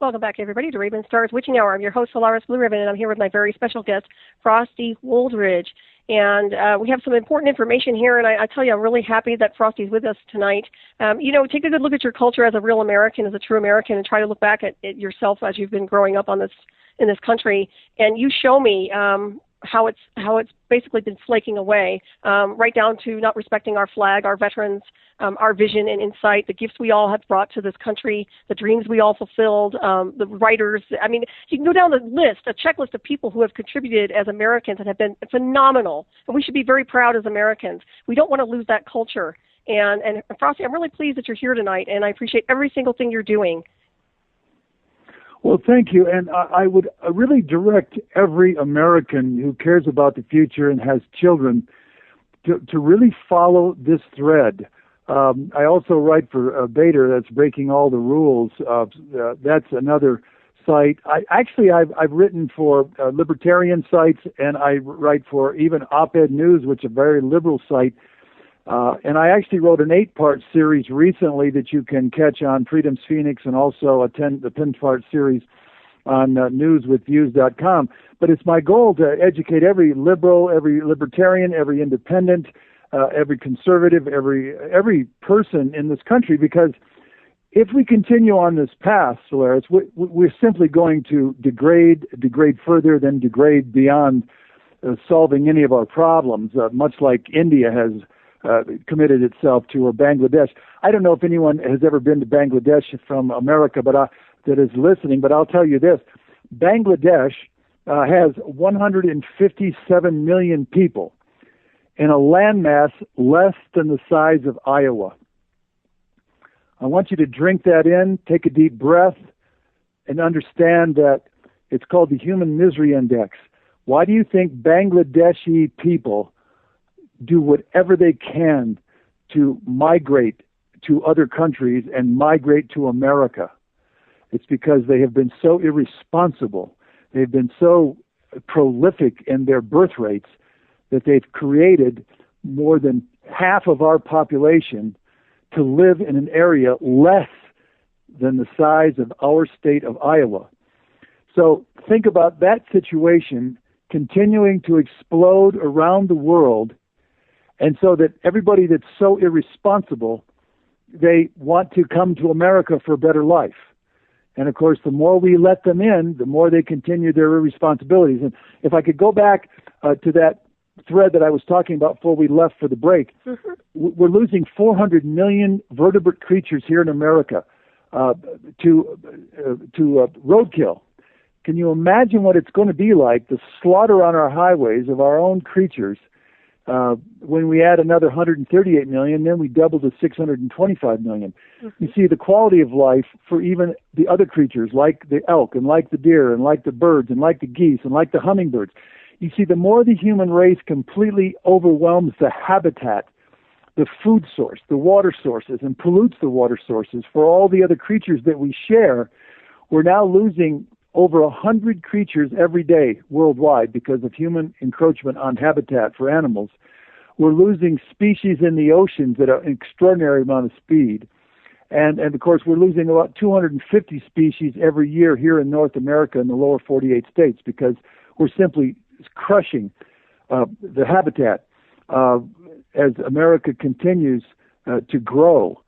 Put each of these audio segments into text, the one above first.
Welcome back, everybody, to Ravenstar's Witching Hour. I'm your host, Solaris BlueRaven, and I'm here with my very special guest, Frosty Wooldridge. And we have some important information here, and I tell you, I'm really happy that Frosty's with us tonight. Take a good look at your culture as a real American, as a true American, and try to look back at yourself as you've been growing up in this country. And you show me how it's basically been flaking away, right down to not respecting our flag, our veterans, our vision and insight, the gifts we all have brought to this country, the dreams we all fulfilled, the writers. I mean, you can go down the list, a checklist of people who have contributed as Americans and have been phenomenal. And we should be very proud as Americans. We don't want to lose that culture. And Frosty, I'm really pleased that you're here tonight, and I appreciate every single thing you're doing. Well, thank you. And I would really direct every American who cares about the future and has children to really follow this thread. I also write for Bader, that's Breaking All the Rules. That's another site. I've written for libertarian sites, and I write for even Op-Ed News, which is a very liberal site. And I actually wrote an 8-part series recently that you can catch on Freedom's Phoenix, and also the 10-part series on newswithviews.com. But it's my goal to educate every liberal, every libertarian, every independent, every conservative, every person in this country, because if we continue on this path, Solaris, we're simply going to degrade further, then degrade beyond solving any of our problems, much like India has committed itself to, or Bangladesh. I don't know if anyone has ever been to Bangladesh from America, but that is listening. But I'll tell you this: Bangladesh has 157 million people in a landmass less than the size of Iowa. I want you to drink that in, take a deep breath, and understand that it's called the Human Misery Index. Why do you think Bangladeshi people do whatever they can to migrate to other countries and migrate to America? It's because they have been so irresponsible. They've been so prolific in their birth rates that they've created more than half of our population to live in an area less than the size of our state of Iowa. So think about that situation continuing to explode around the world. And so that everybody that's so irresponsible, they want to come to America for a better life. And of course, the more we let them in, the more they continue their irresponsibilities. And if I could go back to that thread that I was talking about before we left for the break, we're losing 400 million vertebrate creatures here in America to roadkill. Can you imagine what it's going to be like, the slaughter on our highways of our own creatures? When we add another 138 million, then we double to 625 million. You see, the quality of life for even the other creatures, like the elk and like the deer and like the birds and like the geese and like the hummingbirds. You see, the more the human race completely overwhelms the habitat, the food source, the water sources, and pollutes the water sources for all the other creatures that we share, we're now losing over 100 creatures every day worldwide because of human encroachment on habitat for animals. We're losing species in the oceans at an extraordinary amount of speed. And of course, we're losing about 250 species every year here in North America in the lower 48 states because we're simply crushing the habitat as America continues to grow.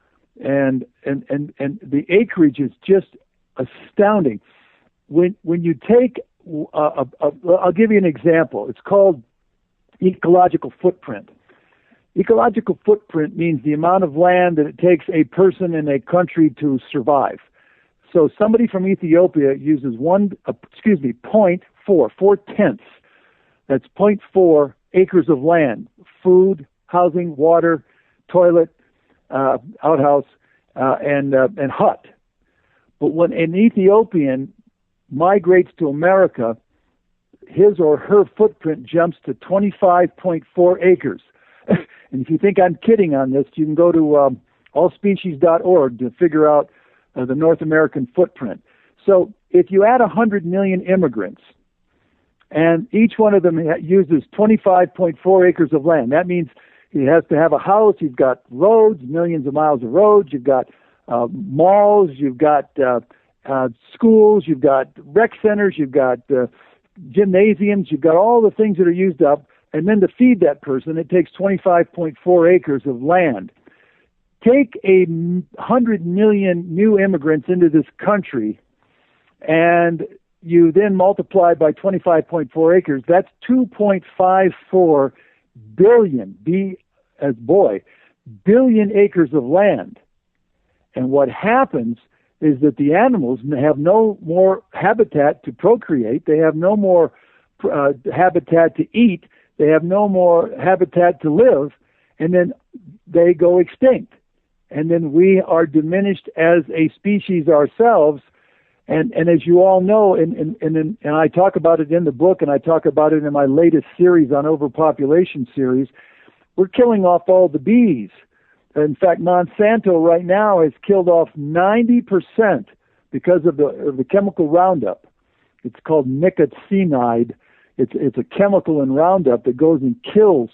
And the acreage is just astounding. When you take, I'll give you an example. It's called ecological footprint. Ecological footprint means the amount of land that it takes a person in a country to survive. So somebody from Ethiopia uses 0.4, 4/10. That's 0.4 acres of land, food, housing, water, toilet, outhouse, and hut. But when an Ethiopian migrates to America, his or her footprint jumps to 25.4 acres. And if you think I'm kidding on this, you can go to allspecies.org to figure out the North American footprint. So if you add 100 million immigrants, and each one of them uses 25.4 acres of land, that means he has to have a house, you've got roads, millions of miles of roads, you've got malls, you've got schools, you've got rec centers, you've got gymnasiums, you've got all the things that are used up. And then to feed that person, it takes 25.4 acres of land. Take 100 million new immigrants into this country, and you then multiply by 25.4 acres. That's 2.54 billion, billion acres of land. And what happens is that the animals have no more habitat to procreate. They have no more habitat to eat. They have no more habitat to live. And then they go extinct. And then we are diminished as a species ourselves. And as you all know, and I talk about it in the book, and I talk about it in my latest series on overpopulation series, we're killing off all the bees. In fact, Monsanto right now has killed off 90% because of the chemical Roundup. It's called nicotinamide. It's a chemical in Roundup that goes and kills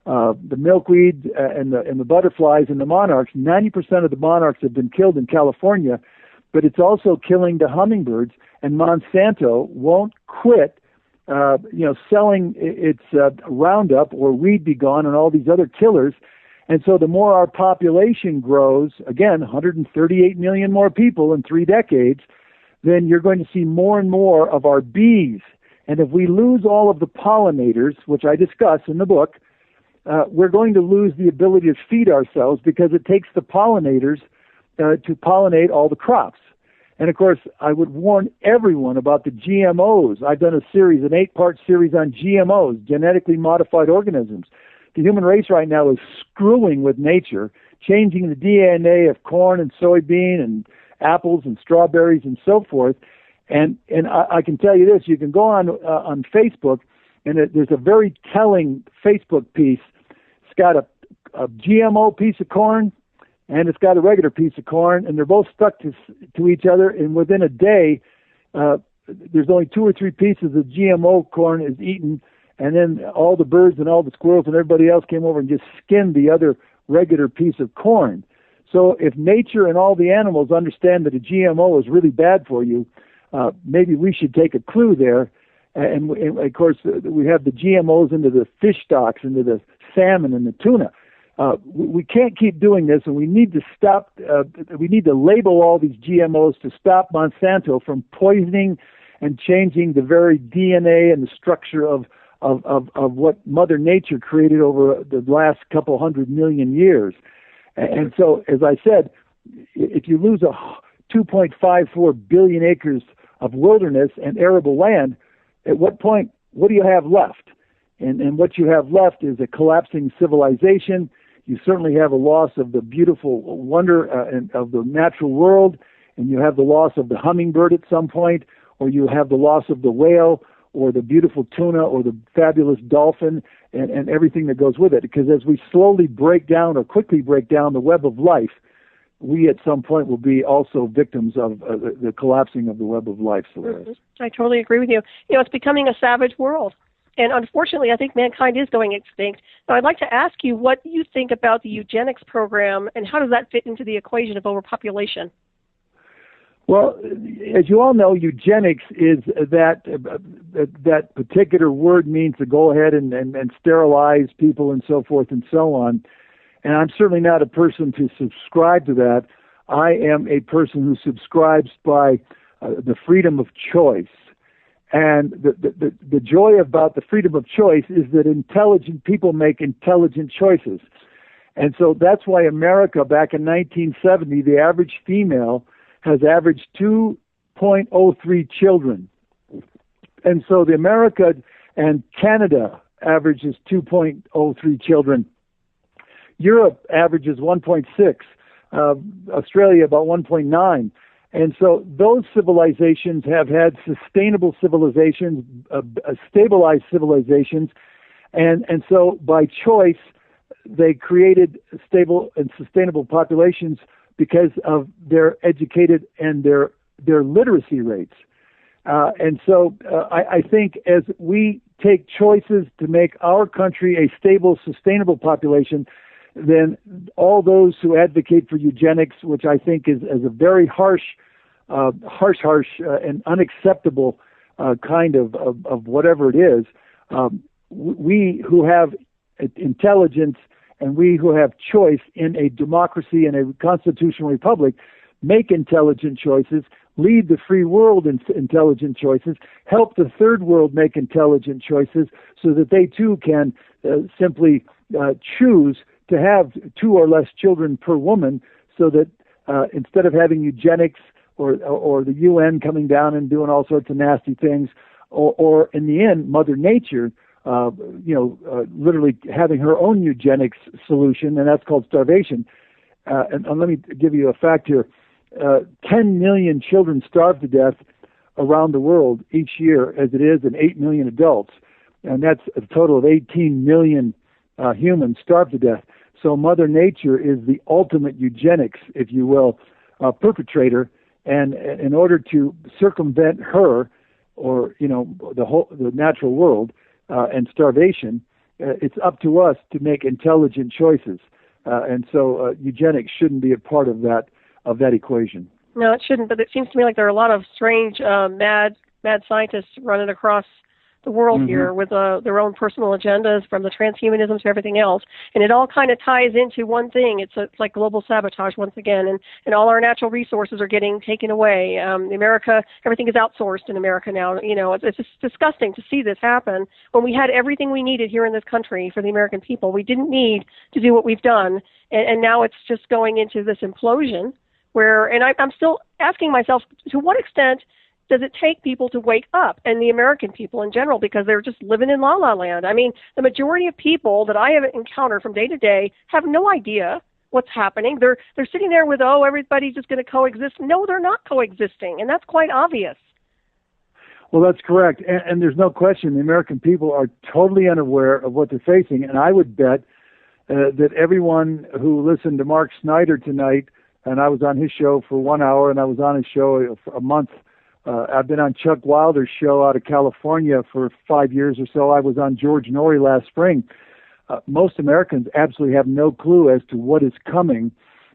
the milkweed and the butterflies and the monarchs. 90% of the monarchs have been killed in California, but it's also killing the hummingbirds. And Monsanto won't quit, selling its Roundup or Weed Be Gone and all these other killers. And so the more our population grows, again, 138 million more people in 3 decades, then you're going to see more and more of our bees. And if we lose all of the pollinators, which I discuss in the book, we're going to lose the ability to feed ourselves because it takes the pollinators to pollinate all the crops. And of course, I would warn everyone about the GMOs. I've done a series, an 8-part series on GMOs, genetically modified organisms. The human race right now is screwing with nature, changing the DNA of corn and soybean and apples and strawberries and so forth. And I can tell you this, you can go on Facebook, and there's a very telling Facebook piece. It's got a GMO piece of corn, and it's got a regular piece of corn, and they're both stuck to each other, and within a day, there's only 2 or 3 pieces of GMO corn is eaten, and then all the birds and all the squirrels and everybody else came over and just skinned the other regular piece of corn. So if nature and all the animals understand that a GMO is really bad for you, maybe we should take a clue there. And of course, we have the GMOs into the fish stocks, into the salmon and the tuna. We can't keep doing this, and we need to stop. We need to label all these GMOs to stop Monsanto from poisoning and changing the very DNA and the structure of what Mother Nature created over the last couple 100 million years. And so, as I said, if you lose 2.54 billion acres of wilderness and arable land, at what point, what do you have left? And what you have left is a collapsing civilization. You certainly have a loss of the beautiful wonder of the natural world, and you have the loss of the hummingbird at some point, or you have the loss of the whale, or the beautiful tuna, or the fabulous dolphin, and everything that goes with it. Because as we slowly break down or quickly break down the web of life, we at some point will be also victims of the collapsing of the web of life, Solaris. I totally agree with you. It's becoming a savage world. And unfortunately, I think mankind is going extinct. Now, I'd like to ask you what you think about the eugenics program, and how does that fit into the equation of overpopulation? Well, as you all know, eugenics is that particular word means to go ahead and sterilize people and so forth and so on. And I'm certainly not a person to subscribe to that. I am a person who subscribes by the freedom of choice. And the joy about the freedom of choice is that intelligent people make intelligent choices. And so that's why America, back in 1970, the average female has averaged 2.03 children. And so the America and Canada averages 2.03 children. Europe averages 1.6, Australia about 1.9. And so those civilizations have had sustainable civilizations, stabilized civilizations, and so by choice, they created stable and sustainable populations because of their educated and their literacy rates. And so I think as we take choices to make our country a stable, sustainable population, then all those who advocate for eugenics, which I think is a very harsh harsh, and unacceptable kind of whatever it is, we who have intelligence and we who have choice in a democracy and a constitutional republic make intelligent choices, lead the free world in intelligent choices, help the third world make intelligent choices so that they too can simply choose to have 2 or less children per woman, so that instead of having eugenics or the UN coming down and doing all sorts of nasty things, or in the end, Mother Nature, literally having her own eugenics solution, and that's called starvation. And let me give you a fact here. 10 million children starve to death around the world each year as it is, and 8 million adults. And that's a total of 18 million humans starve to death. So Mother Nature is the ultimate eugenics, if you will, perpetrator. And in order to circumvent her, or the natural world and starvation, it's up to us to make intelligent choices. And so eugenics shouldn't be a part of that equation. No, it shouldn't. But it seems to me like there are a lot of strange, mad scientists running across the world here with their own personal agendas, from the transhumanism to everything else. And it all kind of ties into one thing. It's like global sabotage once again, and all our natural resources are getting taken away. America, everything is outsourced in America now. It's just disgusting to see this happen when we had everything we needed here in this country for the American people. We didn't need to do what we've done, and now it's just going into this implosion and I'm still asking myself, to what extent does it take people to wake up, and the American people in general, because they're just living in la-la land? I mean, the majority of people that I have encountered from day to day have no idea what's happening. They're sitting there with, everybody's just going to coexist. No, they're not coexisting, and that's quite obvious. Well, that's correct, and there's no question the American people are totally unaware of what they're facing, and I would bet that everyone who listened to Mark Snyder tonight, and I was on his show for 1 hour, and I was on his show for a month. I've been on Chuck Wilder's show out of California for 5 years or so. I was on George Norrie last spring. Most Americans absolutely have no clue as to what is coming.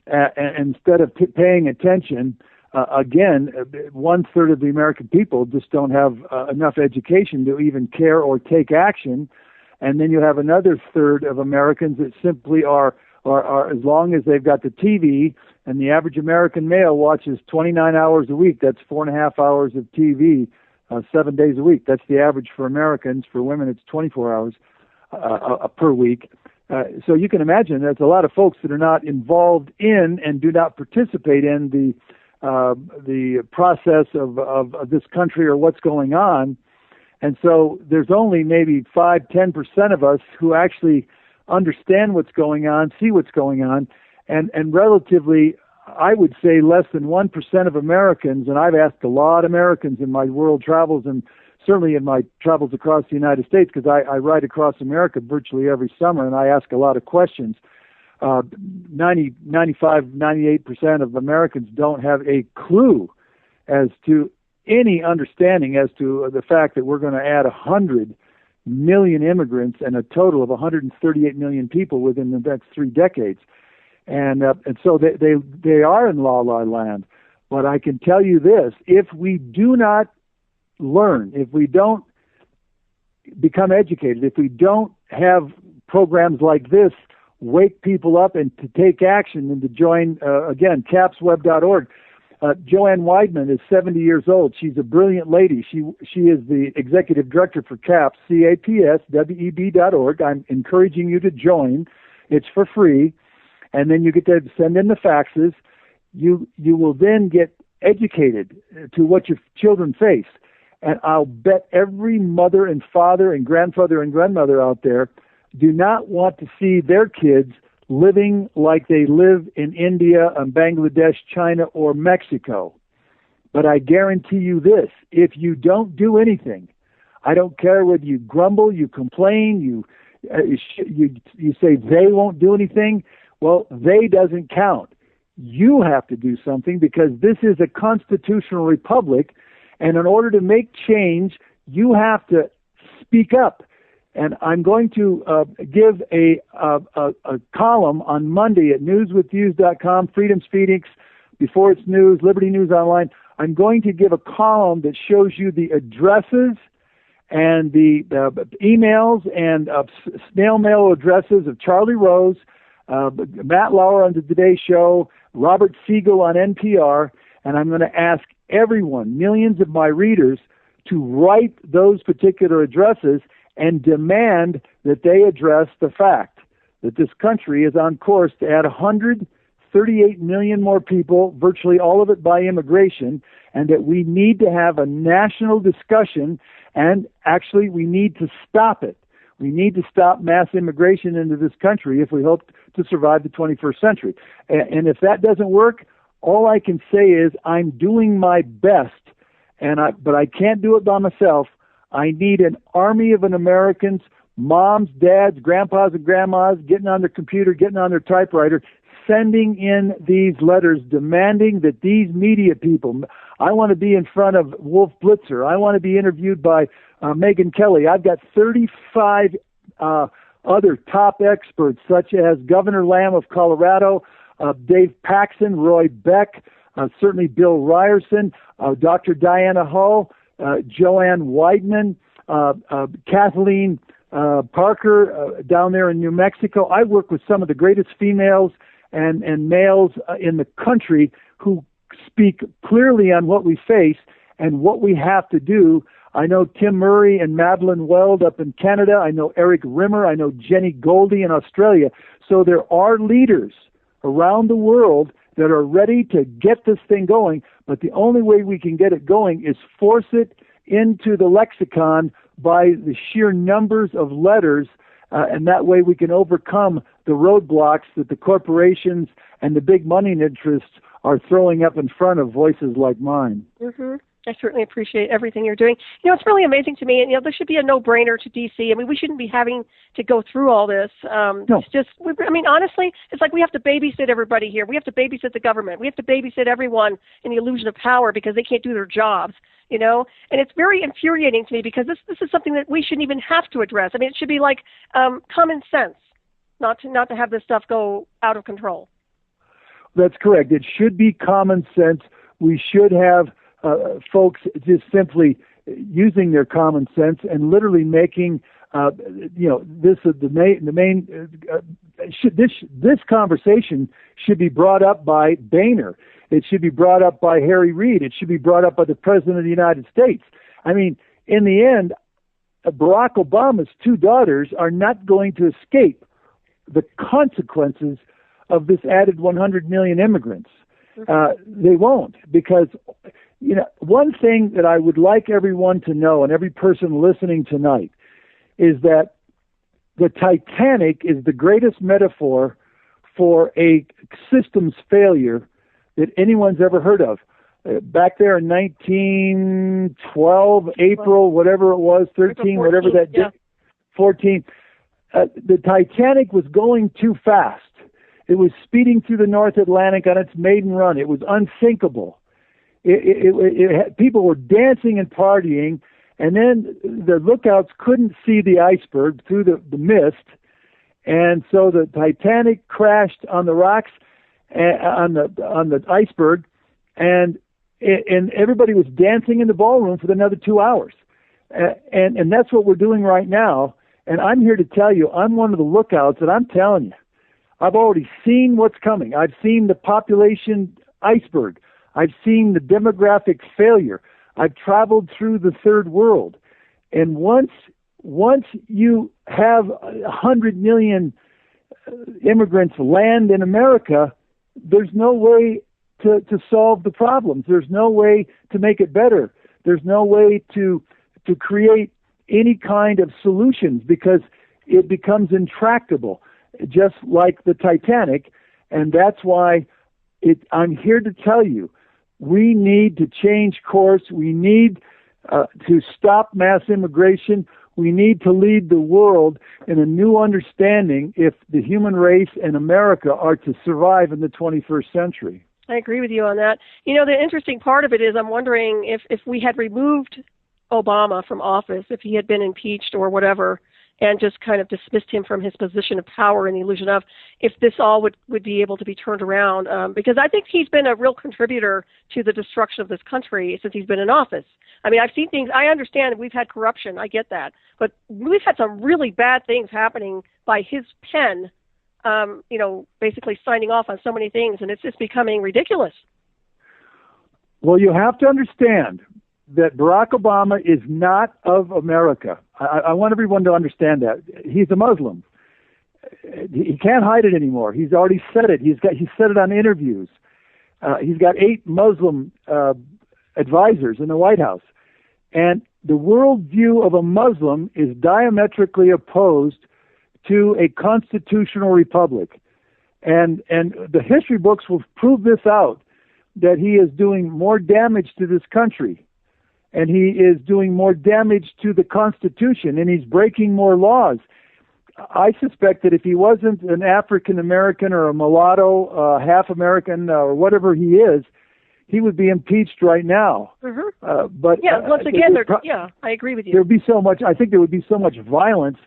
And instead of paying attention, again, 1/3 of the American people just don't have enough education to even care or take action. And then you have another third of Americans that simply are as long as they've got the TV, and the average American male watches 29 hours a week. That's 4.5 hours of TV, 7 days a week. That's the average for Americans. For women, it's 24 hours per week. So you can imagine there's a lot of folks that are not involved in and do not participate in the process of this country or what's going on. And so there's only maybe 5-10% of us who actually understand what's going on, see what's going on, and relatively, I would say less than 1% of Americans, and I've asked a lot of Americans in my world travels and certainly in my travels across the United States, because I ride across America virtually every summer, and I ask a lot of questions. 98% of Americans don't have a clue as to any understanding as to the fact that we're going to add 100 million immigrants and a total of 138 million people within the next 3 decades. And so they are in la-la land. But I can tell you this, if we do not learn, if we don't become educated, if we don't have programs like this wake people up and to take action and to join, again, capsweb.org. Joanne Weidman is 70 years old. She's a brilliant lady. She is the executive director for CAPS, CAPSWEB.org. I'm encouraging you to join. It's for free. And then you get to send in the faxes. You will then get educated to what your children face. And I'll bet every mother and father and grandfather and grandmother out there do not want to see their kids living like they live in India and Bangladesh, China, or Mexico. But I guarantee you this, if you don't do anything, I don't care whether you grumble, you complain, you say they won't do anything, well, they doesn't count. You have to do something, because this is a constitutional republic, and in order to make change, you have to speak up. And I'm going to give a column on Monday at newswithviews.com, Freedom's Phoenix, Before It's News, Liberty News Online, I'm going to give a column that shows you the addresses and the emails and snail mail addresses of Charlie Rose, Matt Lauer on the Today Show, Robert Siegel on NPR, and I'm going to ask everyone, millions of my readers, to write those particular addresses and demand that they address the fact that this country is on course to add 138 million more people, virtually all of it by immigration, and that we need to have a national discussion, and actually we need to stop it. We need to stop mass immigration into this country if we hope to survive the 21st century. And if that doesn't work, all I can say is I'm doing my best, but I can't do it by myself. I need an army of Americans, moms, dads, grandpas, and grandmas, getting on their computer, getting on their typewriter, sending in these letters demanding that these media people, I want to be in front of Wolf Blitzer, I want to be interviewed by Megyn Kelly. I've got 35 other top experts, such as Governor Lamb of Colorado, Dave Paxson, Roy Beck, certainly Bill Ryerson, Dr. Diana Hull, Joanne Weidman, Kathleen Parker down there in New Mexico. I work with some of the greatest females and males in the country who speak clearly on what we face and what we have to do. I know Tim Murray and Madeline Weld up in Canada. I know Eric Rimmer. I know Jenny Goldie in Australia. So there are leaders around the world that are ready to get this thing going, but the only way we can get it going is force it into the lexicon by the sheer numbers of letters, and that way we can overcome the roadblocks that the corporations and the big money interests are throwing up in front of voices like mine. Mm-hmm. I certainly appreciate everything you're doing. You know, it's really amazing to me, and there should be a no-brainer to D.C. I mean, we shouldn't be having to go through all this. No. It's just, honestly, it's like we have to babysit everybody here. We have to babysit the government. We have to babysit everyone in the illusion of power because they can't do their jobs, And it's very infuriating to me because this is something that we shouldn't even have to address. I mean, it should be like common sense not to have this stuff go out of control. That's correct. It should be common sense. We should have folks just simply using their common sense and literally making, this conversation should be brought up by Boehner. It should be brought up by Harry Reid. It should be brought up by the President of the United States. I mean, in the end, Barack Obama's two daughters are not going to escape the consequences of this added 100 million immigrants. They won't, because one thing that I would like everyone to know, and every person listening tonight, is that the Titanic is the greatest metaphor for a systems failure that anyone's ever heard of. Back there in 1912, April, whatever it was, 13, whatever that day, 14, the Titanic was going too fast. It was speeding through the North Atlantic on its maiden run. It was unsinkable. People were dancing and partying, and then the lookouts couldn't see the iceberg through the mist, and so the Titanic crashed on the rocks, on the iceberg, and everybody was dancing in the ballroom for another 2 hours, and that's what we're doing right now. And I'm here to tell you, I'm one of the lookouts, and I'm telling you, I've already seen what's coming. I've seen the population iceberg. I've seen the demographic failure. I've traveled through the third world. And once you have 100 million immigrants land in America, there's no way to solve the problems. There's no way to make it better. There's no way to create any kind of solutions because it becomes intractable, just like the Titanic. And that's why I'm here to tell you, we need to change course. We need to stop mass immigration. We need to lead the world in a new understanding if the human race and America are to survive in the 21st century. I agree with you on that. The interesting part of it is I'm wondering if we had removed Obama from office, if he had been impeached or whatever, and just kind of dismissed him from his position of power and the illusion of if this all would be able to be turned around. Because I think he's been a real contributor to the destruction of this country since he's been in office. I mean, I've seen things. I understand we've had corruption. I get that. But we've had some really bad things happening by his pen, basically signing off on so many things, and it's just becoming ridiculous. Well, you have to understand that Barack Obama is not of America. I want everyone to understand that. He's a Muslim. He can't hide it anymore. He's already said it. He said it on interviews. He's got 8 Muslim advisors in the White House. And the worldview of a Muslim is diametrically opposed to a constitutional republic. And the history books will prove this out, that he is doing more damage to this country, and he is doing more damage to the Constitution, and he's breaking more laws. I suspect that if he wasn't an African American or a mulatto, half American, or whatever he is, he would be impeached right now. Mm-hmm. But once again, I agree with you. There'd be so much. I think there would be so much violence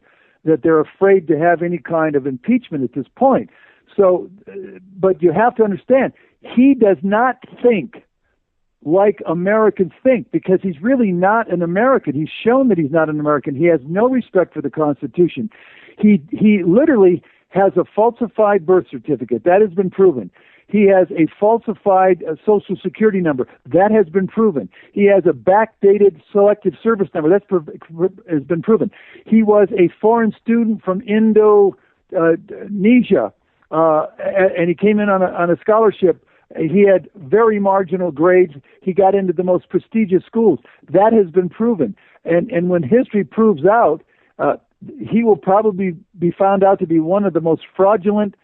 that they're afraid to have any kind of impeachment at this point. So, but you have to understand, he does not think like Americans think, because he's really not an American. He's shown that he's not an American. He has no respect for the Constitution. He literally has a falsified birth certificate. That has been proven. He has a falsified Social Security number. That has been proven. He has a backdated selective service number. That has been proven. He was a foreign student from Indonesia, and he came in on a scholarship. He had very marginal grades. He got into the most prestigious schools. That has been proven. And when history proves out, he will probably be found out to be one of the most fraudulent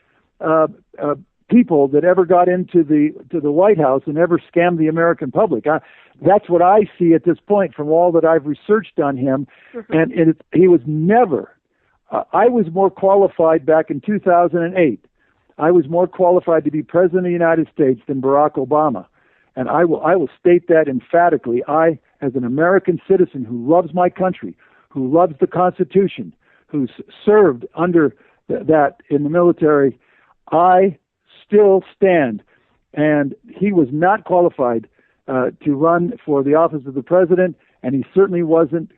people that ever got into the White House and ever scammed the American public. That's what I see at this point from all that I've researched on him. Mm-hmm. And he was never. I was more qualified back in 2008. I was more qualified to be president of the United States than Barack Obama. And I will state that emphatically. I, as an American citizen who loves my country, who loves the Constitution, who's served under that in the military, I still stand. And he was not qualified to run for the office of the president, and he certainly wasn't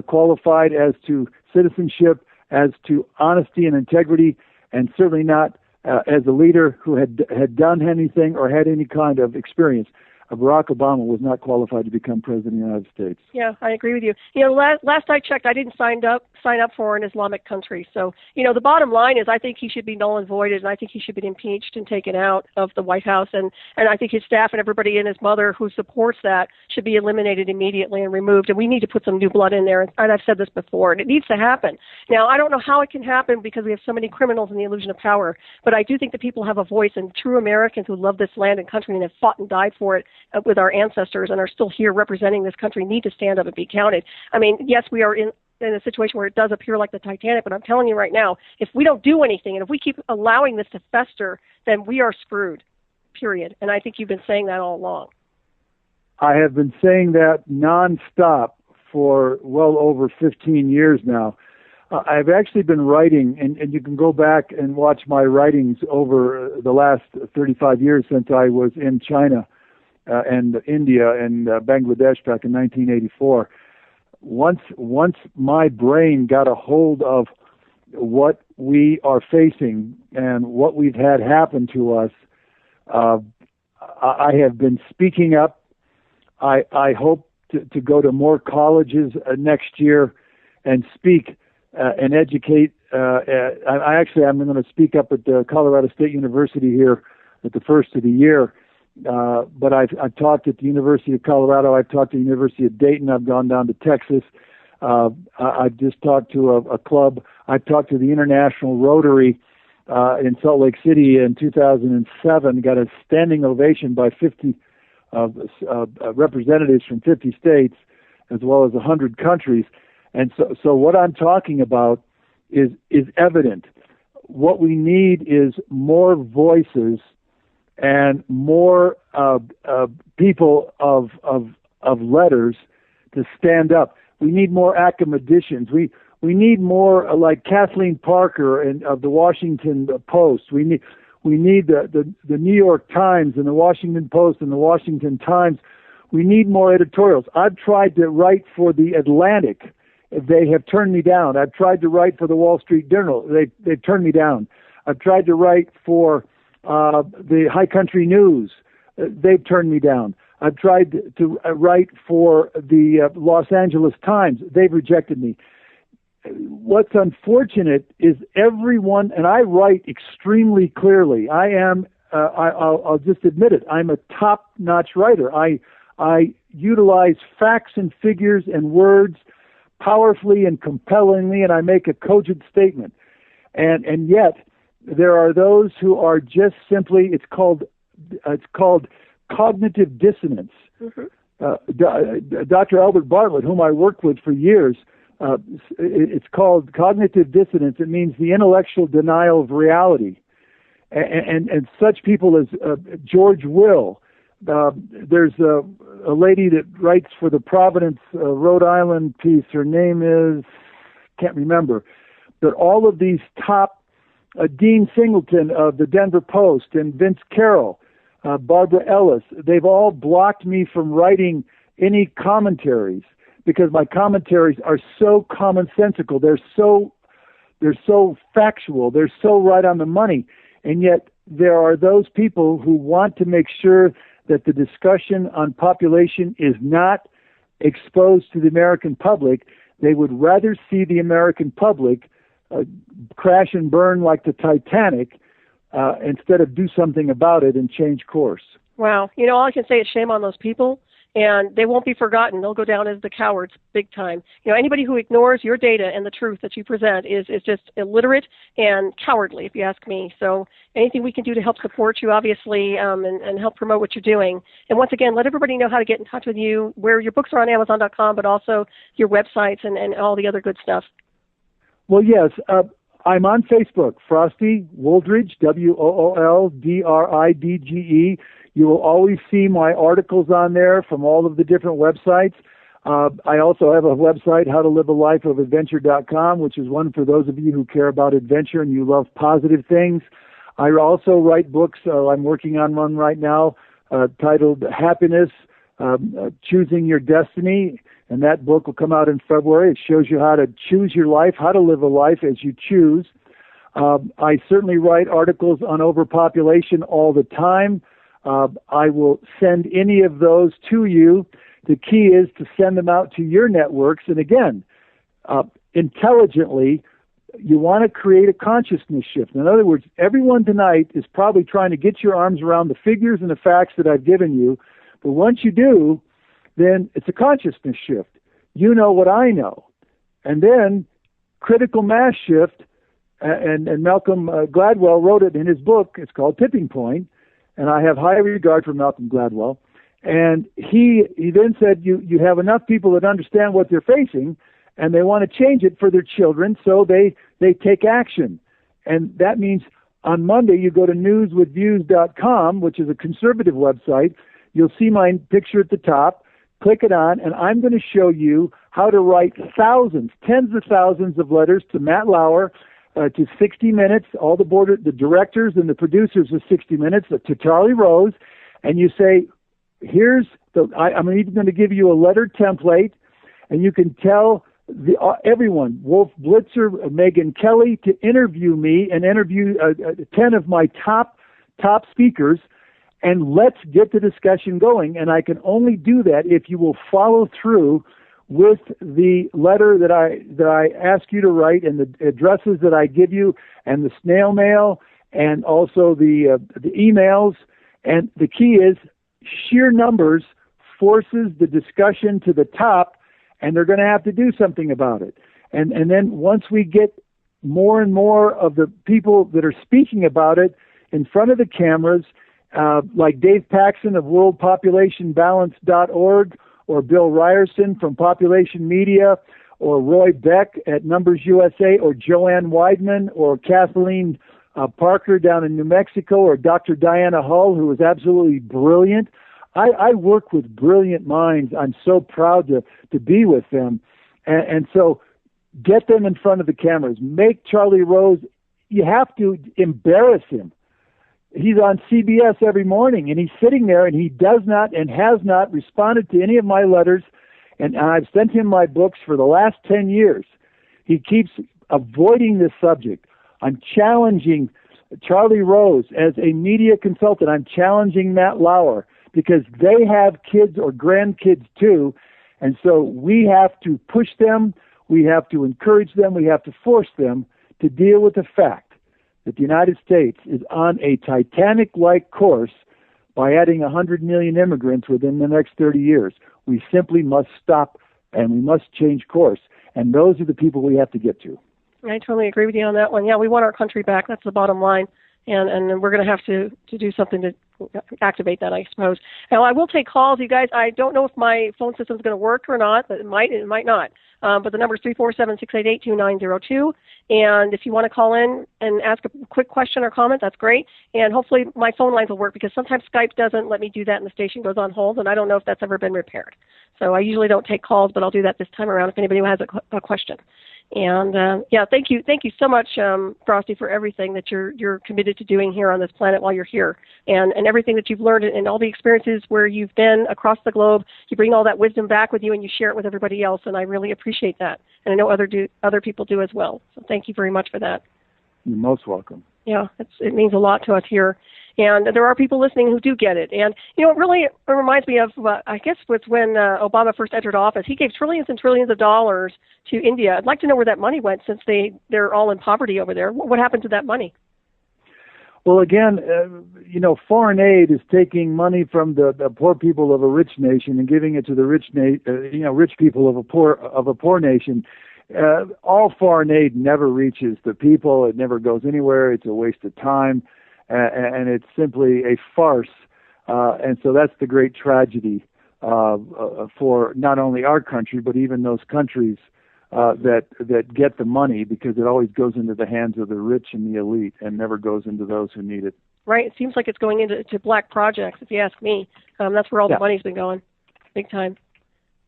qualified as to citizenship, as to honesty and integrity, and certainly not as a leader who had done anything or had any kind of experience. Barack Obama was not qualified to become president of the United States. Yeah, I agree with you. Last I checked, I didn't sign up for an Islamic country. So, the bottom line is I think he should be null and voided, and I think he should be impeached and taken out of the White House. And I think his staff and everybody and his mother who supports that should be eliminated immediately and removed. And we need to put some new blood in there. And I've said this before, and it needs to happen. Now, I don't know how it can happen because we have so many criminals in the illusion of power, but I do think that people have a voice, and true Americans who love this land and country and have fought and died for it with our ancestors and are still here representing this country need to stand up and be counted. I mean, yes, we are in a situation where it does appear like the Titanic, but I'm telling you right now, if we don't do anything and if we keep allowing this to fester, then we are screwed, period. And I think you've been saying that all along. I have been saying that nonstop for well over 15 years now. I've actually been writing, and you can go back and watch my writings over the last 35 years since I was in China and India and Bangladesh back in 1984. Once my brain got a hold of what we are facing and what we've had happen to us, I have been speaking up. I hope to go to more colleges next year and speak and educate. I'm going to speak up at the Colorado State University here at the first of the year. But I've talked at the University of Colorado. I've talked to the University of Dayton. I've gone down to Texas. I've just talked to a club. I've talked to the International Rotary in Salt Lake City in 2007. Got a standing ovation by 50 representatives from 50 states, as well as 100 countries. And so what I'm talking about is evident. What we need is more voices and more people of letters to stand up. We need more academicians. We need more like Kathleen Parker and of the Washington Post. We need the New York Times and the Washington Post and the Washington Times. We need more editorials. I've tried to write for the Atlantic. They have turned me down. I've tried to write for the Wall Street Journal. They've turned me down. I've tried to write for the High Country News. They've turned me down. I've tried to write for the Los Angeles Times. They've rejected me. What's unfortunate is everyone, and I write extremely clearly. I am, I'll just admit it, I'm a top-notch writer. I utilize facts and figures and words powerfully and compellingly, and I make a cogent statement. And yet, there are those who are just simply, it's called cognitive dissonance. Mm-hmm. Dr. Albert Bartlett, whom I worked with for years, it's called cognitive dissonance. It means the intellectual denial of reality. And such people as George Will. There's a lady that writes for the Providence, Rhode Island piece. Her name is, can't remember. But all of these top, Dean Singleton of the Denver Post and Vince Carroll, Barbara Ellis, they've all blocked me from writing any commentaries because my commentaries are so commonsensical. They're so factual. They're so right on the money. And yet there are those people who want to make sure that the discussion on population is not exposed to the American public. They would rather see the American public crash and burn like the Titanic instead of do something about it and change course. Wow. All I can say is shame on those people, and they won't be forgotten. They'll go down as the cowards big time. Anybody who ignores your data and the truth that you present is just illiterate and cowardly, if you ask me. So anything we can do to help support you, obviously, and help promote what you're doing. And once again, let everybody know how to get in touch with you, where your books are on Amazon.com, but also your websites and all the other good stuff. Well, yes. I'm on Facebook, Frosty Wooldridge, WOOLDRIDGE. You will always see my articles on there from all of the different websites. I also have a website, howtolivealifeofadventure.com, which is one for those of you who care about adventure and you love positive things. I also write books. I'm working on one right now titled Happiness, Choosing Your Destiny. And that book will come out in February. It shows you how to choose your life, how to live a life as you choose. I certainly write articles on overpopulation all the time. I will send any of those to you. The key is to send them out to your networks. And again, intelligently, you want to create a consciousness shift. In other words, everyone tonight is probably trying to get your arms around the figures and the facts that I've given you. But once you do, then it's a consciousness shift. You know what I know. And then critical mass shift, and Malcolm Gladwell wrote it in his book. It's called Tipping Point. And I have high regard for Malcolm Gladwell. And he then said, you have enough people that understand what they're facing, and they want to change it for their children, so they take action. And that means on Monday, you go to newswithviews.com, which is a conservative website. You'll see my picture at the top. Click it on, and I'm going to show you how to write thousands, tens of thousands of letters to Matt Lauer, to 60 Minutes, all the directors and the producers of 60 Minutes, to Charlie Rose, and you say, I'm even going to give you a letter template, and you can tell everyone, Wolf Blitzer, Megyn Kelly, to interview me and interview 10 of my top speakers, and let's get the discussion going. And I can only do that if you will follow through with the letter that I ask you to write, and the addresses that I give you, and the snail mail, and also the emails. And the key is sheer numbers forces the discussion to the top, and they're going to have to do something about it. And then once we get more and more of the people that are speaking about it in front of the cameras, like Dave Paxson of worldpopulationbalance.org, or Bill Ryerson from Population Media, or Roy Beck at Numbers USA, or Joanne Weidman, or Kathleen Parker down in New Mexico, or Dr. Diana Hull, who is absolutely brilliant. I work with brilliant minds. I'm so proud to be with them. And so Get them in front of the cameras. Make Charlie Rose, you have to embarrass him. He's on CBS every morning, and he's sitting there, and he does not and has not responded to any of my letters, and I've sent him my books for the last 10 years. He keeps avoiding this subject. I'm challenging Charlie Rose as a media consultant. I'm challenging Matt Lauer because they have kids or grandkids too, and so we have to push them, we have to encourage them, we have to force them to deal with the fact that the United States is on a Titanic-like course by adding 100 million immigrants within the next 30 years. We simply must stop, and we must change course. And those are the people we have to get to. I totally agree with you on that one. Yeah, we want our country back. That's the bottom line. And we're going to have to do something to activate that, I suppose. Now, I will take calls, you guys. I don't know if my phone system is going to work or not. It might not. But the number is 347-688-2902. And if you want to call in and ask a quick question or comment, that's great. And hopefully my phone lines will work because sometimes Skype doesn't let me do that and the station goes on hold, and I don't know if that's ever been repaired. So I usually don't take calls, but I'll do that this time around if anybody has a question. And thank you so much, Frosty, for everything that you're committed to doing here on this planet while you're here, and everything that you've learned and all the experiences where you've been across the globe. You bring all that wisdom back with you, and you share it with everybody else, and I really appreciate that. And I know other people do as well. So thank you very much for that. You're most welcome. Yeah, it means a lot to us here. And there are people listening who do get it. And, it really reminds me of, I guess, was when Obama first entered office. He gave trillions and trillions of dollars to India. I'd like to know where that money went since they're all in poverty over there. What happened to that money? Well, again, foreign aid is taking money from the poor people of a rich nation and giving it to the rich people of a poor nation. All foreign aid never reaches the people. It never goes anywhere. It's a waste of time. And it's simply a farce. And so that's the great tragedy for not only our country, but even those countries that get the money, because it always goes into the hands of the rich and the elite and never goes into those who need it. Right. It seems like it's going into black projects, if you ask me. That's where all the money's been going, big time.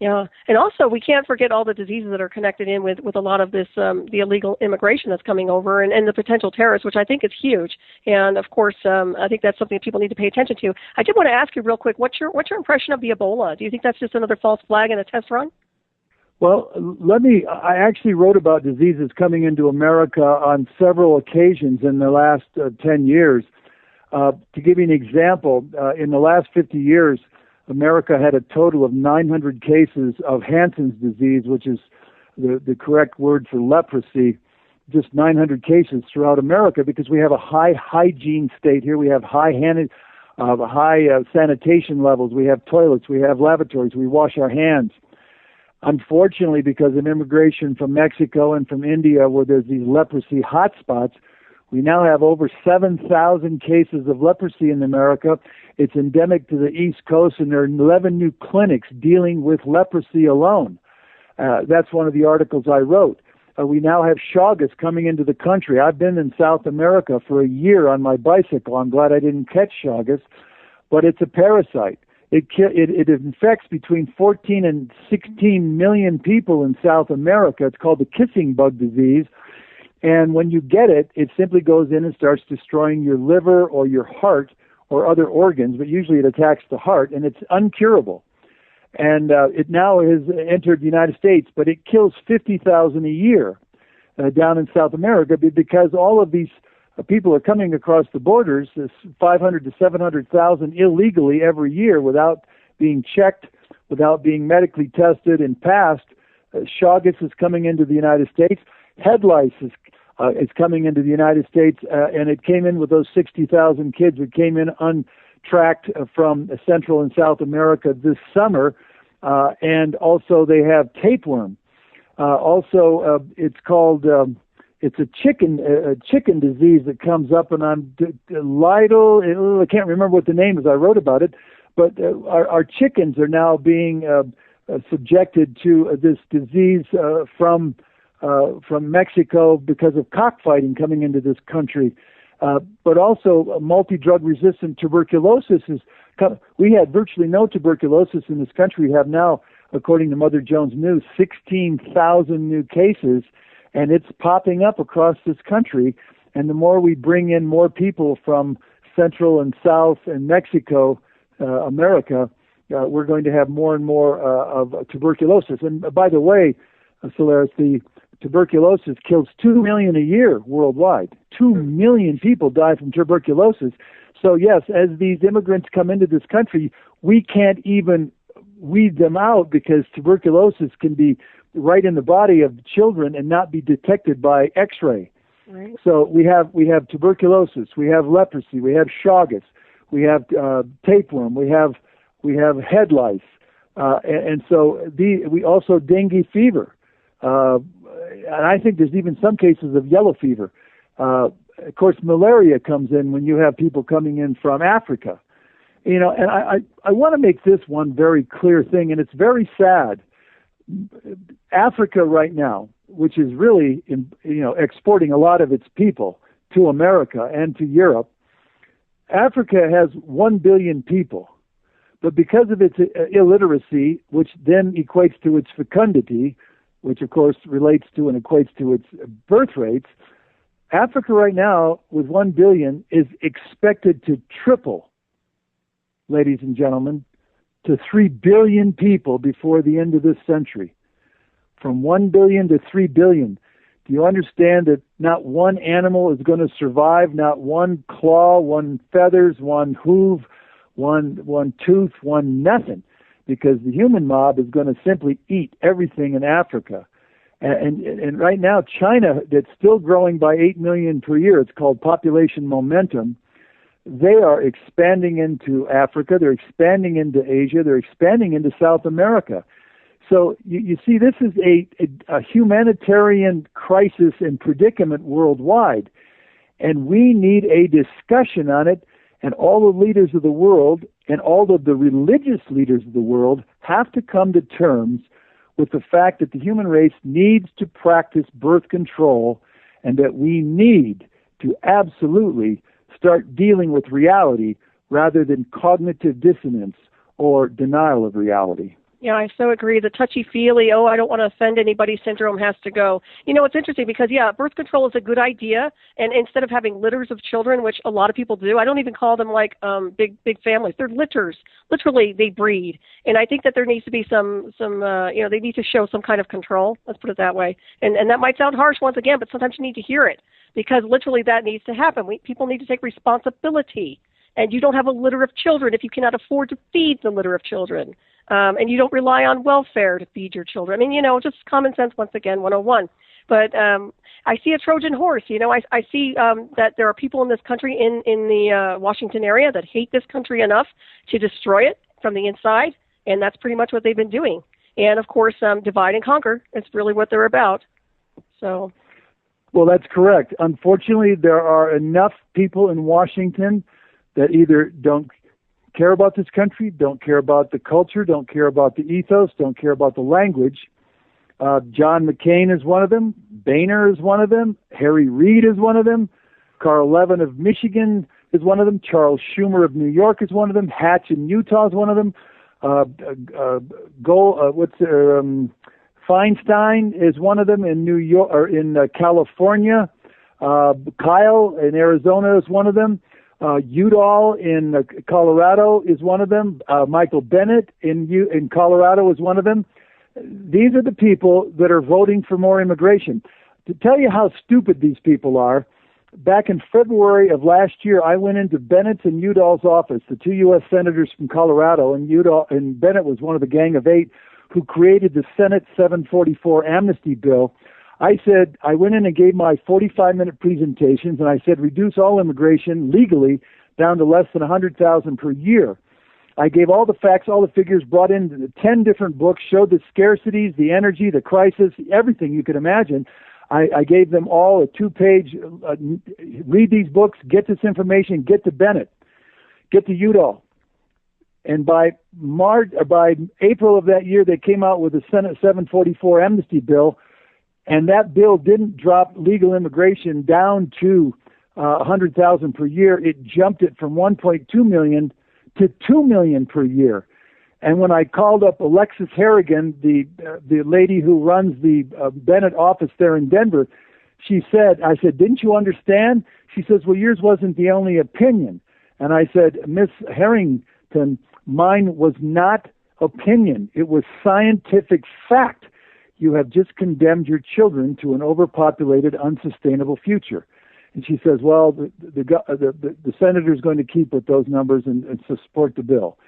Yeah, and also we can't forget all the diseases that are connected in with a lot of this, the illegal immigration that's coming over, and the potential terrorists, which I think is huge. And of course, I think that's something that people need to pay attention to. I did want to ask you real quick, what's your impression of the Ebola? Do you think that's just another false flag and a test run? Well, I actually wrote about diseases coming into America on several occasions in the last 10 years. To give you an example, in the last 50 years, America had a total of 900 cases of Hansen's disease, which is the correct word for leprosy, just 900 cases throughout America, because we have a high hygiene state here. We have high sanitation levels. We have toilets. We have lavatories. We wash our hands. Unfortunately, because of immigration from Mexico and from India, where there's these leprosy hotspots, we now have over 7,000 cases of leprosy in America. It's endemic to the East Coast, and there are 11 new clinics dealing with leprosy alone. That's one of the articles I wrote. We now have Chagas coming into the country. I've been in South America for a year on my bicycle. I'm glad I didn't catch Chagas, but it's a parasite. It infects between 14 and 16 million people in South America. It's called the kissing bug disease. And when you get it, it simply goes in and starts destroying your liver or your heart or other organs, but usually it attacks the heart, and it's uncurable. And it now has entered the United States, but it kills 50,000 a year down in South America, because all of these people are coming across the borders, 500 to 700,000 illegally every year without being checked, without being medically tested and passed. Chagas is coming into the United States. Head lice is coming into the United States, and it came in with those 60,000 kids that came in untracked from Central and South America this summer, and also they have tapeworm. It's called it's a chicken disease that comes up, and I'm Lidl. I can't remember what the name is. I wrote about it, but our chickens are now being subjected to this disease from Mexico because of cockfighting coming into this country. But also multi-drug resistant tuberculosis we had virtually no tuberculosis in this country. We have now according to Mother Jones News, 16,000 new cases, and it's popping up across this country. And the more we bring in more people from Central and South and Mexico, America, we're going to have more and more of tuberculosis. And by the way, Solaris, the tuberculosis kills 2 million a year worldwide. 2 million people die from tuberculosis. So yes, as these immigrants come into this country, we can't even weed them out because tuberculosis can be right in the body of children and not be detected by X-ray. Right. So we have tuberculosis, we have leprosy, we have Chagas, we have tapeworm, we have head lice, and so we also dengue fever, and I think there's even some cases of yellow fever. Of course, malaria comes in when you have people coming in from Africa. And I want to make this one very clear thing, and it's very sad. Africa right now, which is really, exporting a lot of its people to America and to Europe, Africa has 1 billion people. But because of its illiteracy, which then equates to its fecundity, which of course relates to and equates to its birth rates, Africa right now, with 1 billion, is expected to triple, ladies and gentlemen, to 3 billion people before the end of this century. From 1 billion to 3 billion. Do you understand that not one animal is going to survive, not one claw, one feathers, one hoof, one tooth, one nothing, because the human mob is going to simply eat everything in Africa. And right now, China, that's still growing by 8 million per year, it's called population momentum, they are expanding into Africa, they're expanding into Asia, they're expanding into South America. So you see, this is a humanitarian crisis and predicament worldwide, and we need a discussion on it, and all the leaders of the world and all of the religious leaders of the world have to come to terms with the fact that the human race needs to practice birth control and that we need to absolutely start dealing with reality rather than cognitive dissonance or denial of reality. Yeah, I so agree. The touchy-feely, I don't want to offend anybody syndrome has to go. It's interesting because, birth control is a good idea. And instead of having litters of children, which a lot of people do, I don't even call them like big families. They're litters. Literally, they breed. And I think that there needs to be some they need to show some kind of control. Let's put it that way. And that might sound harsh once again, but sometimes you need to hear it because literally that needs to happen. People need to take responsibility. And you don't have a litter of children if you cannot afford to feed the litter of children. And you don't rely on welfare to feed your children. I mean, just common sense, once again, 101. But I see a Trojan horse. I see that there are people in this country, in the Washington area, that hate this country enough to destroy it from the inside. And that's pretty much what they've been doing. And, of course, divide and conquer. It's really what they're about. So. Well, that's correct. Unfortunately, there are enough people in Washington that either don't care about this country, don't care about the culture, don't care about the ethos, don't care about the language. John McCain is one of them. Boehner is one of them. Harry Reid is one of them. Carl Levin of Michigan is one of them. Charles Schumer of New York is one of them. Hatch in Utah is one of them. Feinstein is one of them in New York or in California. Kyle in Arizona is one of them. Udall in Colorado is one of them. Michael Bennett in Colorado is one of them. These are the people that are voting for more immigration. To tell you how stupid these people are, back in February of last year, I went into Bennett's and Udall's office, the two U.S. senators from Colorado, and Bennett was one of the Gang of Eight who created the Senate 744 amnesty bill. I went in and gave my 45-minute presentations, and I said, reduce all immigration legally down to less than 100,000 per year. I gave all the facts, all the figures, brought in 10 different books, showed the scarcities, the energy, the crisis, everything you could imagine. I gave them all a 2-page, read these books, get this information, get to Bennett, get to Udall. And by April of that year, they came out with the Senate 744 amnesty bill. And that bill didn't drop legal immigration down to 100,000 per year. It jumped it from 1.2 million to 2 million per year. And when I called up Alexis Harrigan, the lady who runs the Bennett office there in Denver, I said, didn't you understand? She says, well, yours wasn't the only opinion. And I said, Miss Harrington, mine was not opinion. It was scientific fact. You have just condemned your children to an overpopulated, unsustainable future. And she says, well, the senator's going to keep with those numbers and support the bill.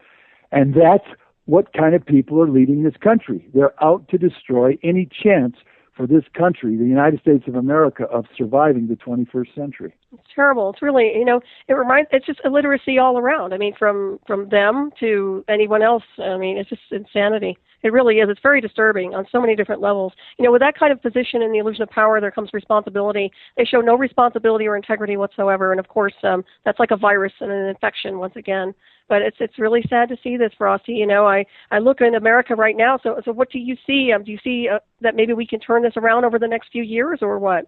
And that's what kind of people are leading this country. They're out to destroy any chance for this country, the United States of America, of surviving the 21st century. It's terrible. It's really, it's just illiteracy all around. I mean, from them to anyone else. I mean, it's just insanity. It really is. It's very disturbing on so many different levels. With that kind of position in the illusion of power, there comes responsibility. They show no responsibility or integrity whatsoever. And of course, that's like a virus and an infection once again. But it's really sad to see this, Frosty. I look in America right now. So what do you see? Do you see that maybe we can turn this around over the next few years, or what?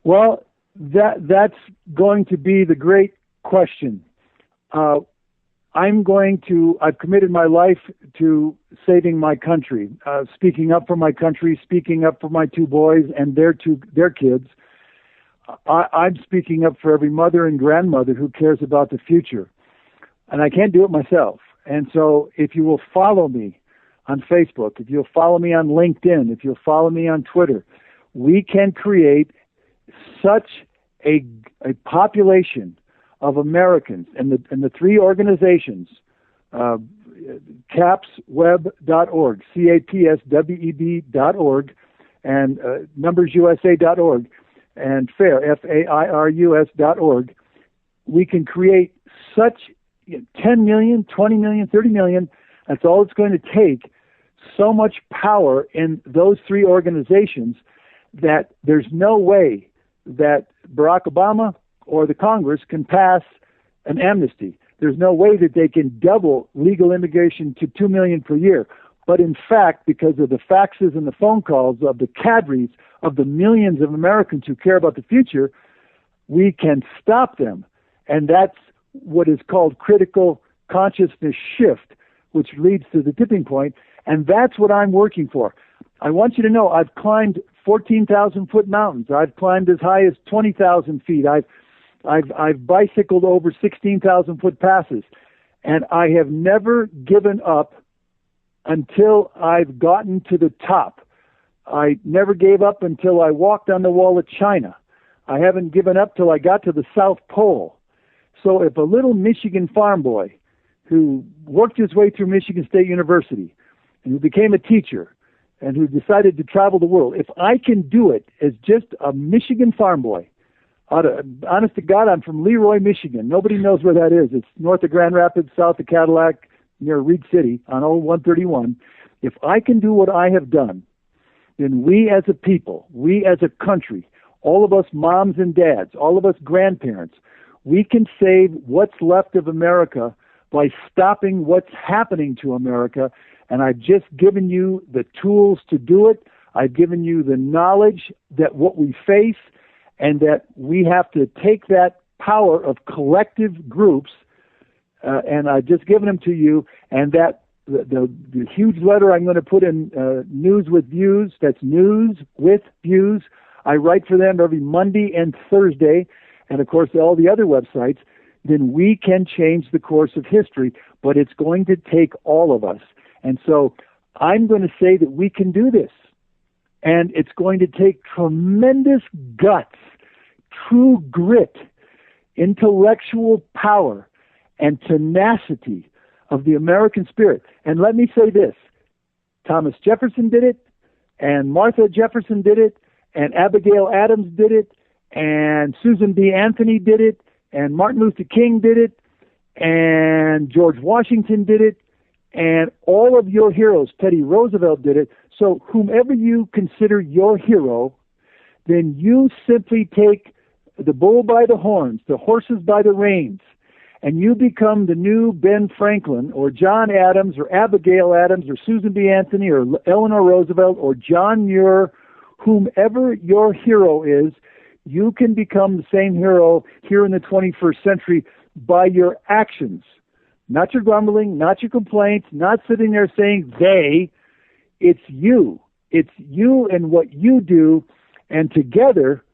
Well, that's going to be the great question. I've committed my life to saving my country, speaking up for my country, speaking up for my two boys and their kids. I'm speaking up for every mother and grandmother who cares about the future. And I can't do it myself. And so if you will follow me on Facebook, if you'll follow me on LinkedIn, if you'll follow me on Twitter, we can create such a population of Americans and the three organizations, capsweb.org, capsweb.org, and numbersusa.org, and FAIR, FAIRUS.org. We can create such 10 million, 20 million, 30 million. That's all it's going to take. So much power in those three organizations that there's no way that Barack Obama or the Congress can pass an amnesty. There's no way that they can double legal immigration to 2 million per year. But in fact, because of the faxes and the phone calls of the cadres of the millions of Americans who care about the future, we can stop them. And that's what is called critical consciousness shift, which leads to the tipping point. And that's what I'm working for. I want you to know I've climbed 14,000-foot mountains. I've climbed as high as 20,000 feet. I've bicycled over 16,000-foot passes. And I have never given up until I've gotten to the top. I never gave up until I walked on the wall of China. I haven't given up till I got to the South Pole. So if a little Michigan farm boy who worked his way through Michigan State University and who became a teacher and who decided to travel the world, if I can do it as just a Michigan farm boy, honest to God, I'm from Leroy, Michigan. Nobody knows where that is. It's north of Grand Rapids, south of Cadillac, near Reed City on old 131. If I can do what I have done, then we as a people, we as a country, all of us moms and dads, all of us grandparents, we can save what's left of America by stopping what's happening to America. And I've just given you the tools to do it. I've given you the knowledge that what we face and that we have to take that power of collective groups, and I've just given them to you, and that the huge letter I'm going to put in News with Views, that's News with Views. I write for them every Monday and Thursday, and of course all the other websites. Then we can change the course of history, but it's going to take all of us. And so I'm going to say that we can do this. And it's going to take tremendous guts, true grit, intellectual power, and tenacity of the American spirit. And let me say this, Thomas Jefferson did it, and Martha Jefferson did it, and Abigail Adams did it, and Susan B. Anthony did it, and Martin Luther King did it, and George Washington did it, and all of your heroes, Teddy Roosevelt did it. So whomever you consider your hero, then you simply take the bull by the horns, the horses by the reins, and you become the new Ben Franklin or John Adams or Abigail Adams or Susan B. Anthony or Eleanor Roosevelt or John Muir, whomever your hero is. You can become the same hero here in the 21st century by your actions, Not your grumbling, not your complaints, not sitting there saying they. It's you. It's you and what you do. And together,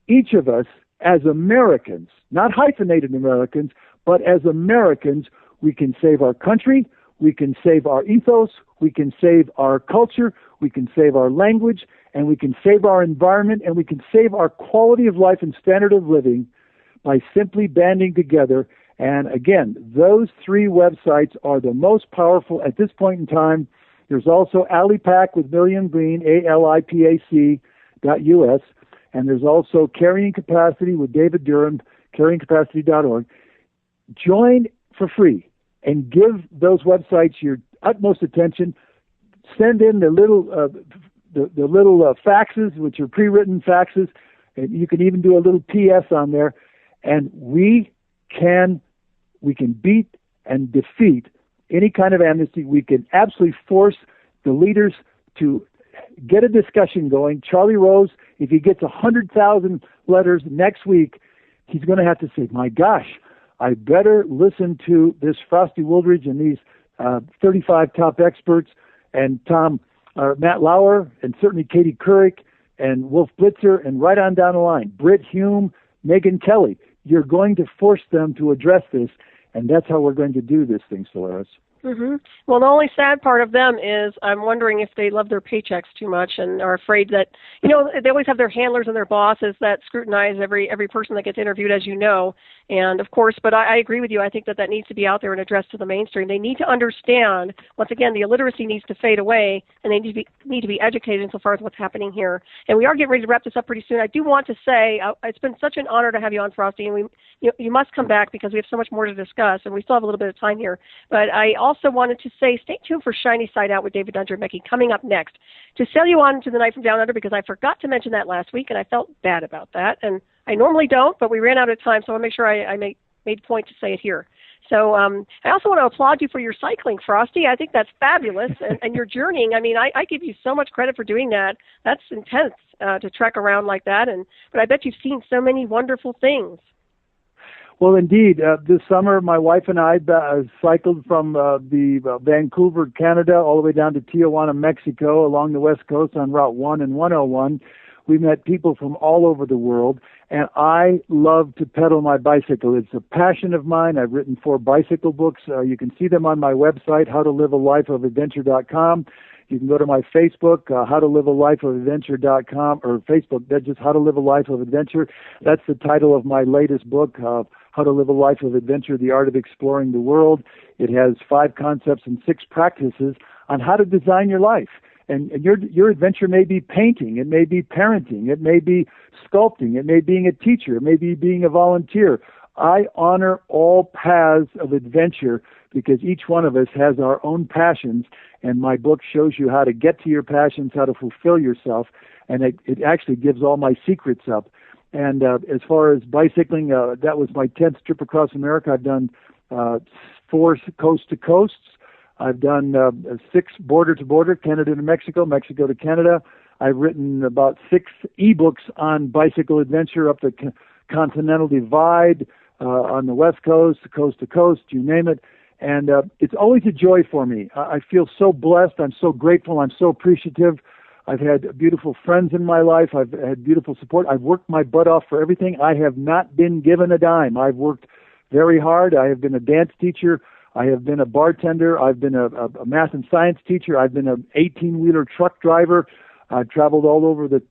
each of us as Americans, not hyphenated Americans, but as Americans, we can save our country, we can save our ethos, we can save our culture, we can save our language, and we can save our environment, and we can save our quality of life and standard of living by simply banding together. And again, those three websites are the most powerful at this point in time. There's also AliPac with Milliam Green, ALIPAC.us, and there's also Carrying Capacity with David Durham, carryingcapacity.org. Join for free and give those websites your utmost attention. Send in the little faxes, which are pre-written faxes, and you can even do a little PS on there, and we can beat and defeat any kind of amnesty. We can absolutely force the leaders to get a discussion going. Charlie Rose, if he gets 100,000 letters next week, he's going to have to say, my gosh, I better listen to this Frosty Wooldridge and these 35 top experts and Matt Lauer and certainly Katie Couric and Wolf Blitzer and right on down the line, Britt Hume, Megyn Kelly. You're going to force them to address this, and that's how we're going to do this thing, Solaris. Mm-hmm. Well, the only sad part of them is I'm wondering if they love their paychecks too much and are afraid that, they always have their handlers and their bosses that scrutinize every person that gets interviewed, as you know. And, of course, but I agree with you. I think that needs to be out there and addressed to the mainstream. They need to understand, once again, the illiteracy needs to fade away, and they need to be educated insofar as what's happening here. And we are getting ready to wrap this up pretty soon. I do want to say it's been such an honor to have you on, Frosty, and you must come back because we have so much more to discuss, and we still have a little bit of time here. But I also wanted to say stay tuned for Shiny Side Out with David Dungeon-Mecki coming up next to sail you on to the night from down under, because I forgot to mention that last week, and I felt bad about that. And I normally don't, but we ran out of time, so I'll make sure I made point to say it here. So I also want to applaud you for your cycling, Frosty. I think that's fabulous, and your journeying. I mean, I give you so much credit for doing that. That's intense to trek around like that, but I bet you've seen so many wonderful things. Well, indeed. This summer, my wife and I cycled from Vancouver, Canada, all the way down to Tijuana, Mexico, along the West Coast on Route 1 and 101. We met people from all over the world, and I love to pedal my bicycle. It's a passion of mine. I've written 4 bicycle books. You can see them on my website, howtolivealifeofadventure.com. You can go to my Facebook, howtolivealifeofadventure.com, or Facebook, that's just How to Live a Life of Adventure. That's the title of my latest book, How to Live a Life of Adventure, The Art of Exploring the World. It has 5 concepts and 6 practices on how to design your life. And your adventure may be painting, it may be parenting, it may be sculpting, it may be being a teacher, it may be being a volunteer. I honor all paths of adventure because each one of us has our own passions, and my book shows you how to get to your passions, how to fulfill yourself, and it actually gives all my secrets up. And as far as bicycling, that was my 10th trip across America. I've done 4 coast to coasts. I've done 6 border to border, Canada to Mexico, Mexico to Canada. I've written about 6 ebooks on bicycle adventure up the Continental Divide, on the West Coast to coast, you name it. And it's always a joy for me. I feel so blessed. I'm so grateful. I'm so appreciative. I've had beautiful friends in my life. I've had beautiful support. I've worked my butt off for everything. I have not been given a dime. I've worked very hard. I have been a dance teacher. I have been a bartender. I've been a math and science teacher. I've been an 18-wheeler truck driver. I've traveled all over the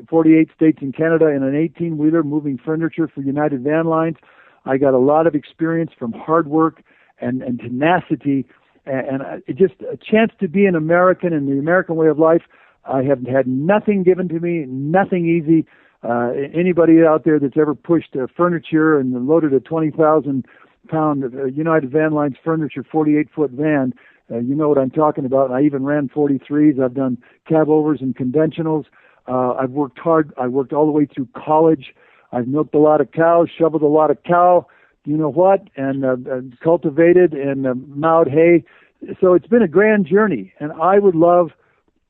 48 states in Canada in an 18-wheeler moving furniture for United Van Lines. I got a lot of experience from hard work and tenacity, and just a chance to be an American in the American way of life. I have had nothing given to me, nothing easy. Anybody out there that's ever pushed furniture and loaded a 20,000-pound United Van Lines furniture 48-foot van, you know what I'm talking about. And I even ran 43s. I've done cab overs and conventionals. I've worked hard. I worked all the way through college. I've milked a lot of cows, shoveled a lot of cow, you know what, and cultivated and mowed hay. So it's been a grand journey, and I would love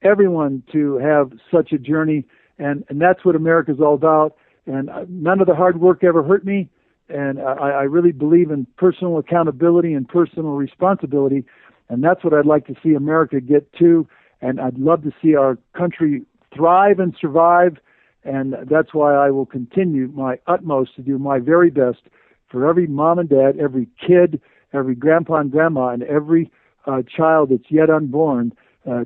everyone to have such a journey, and that's what America's all about. And none of the hard work ever hurt me. And I really believe in personal accountability and personal responsibility, and that's what I'd like to see America get to. And I'd love to see our country thrive and survive, and that's why I will continue my utmost to do my very best for every mom and dad, every kid, every grandpa and grandma, and every child that's yet unborn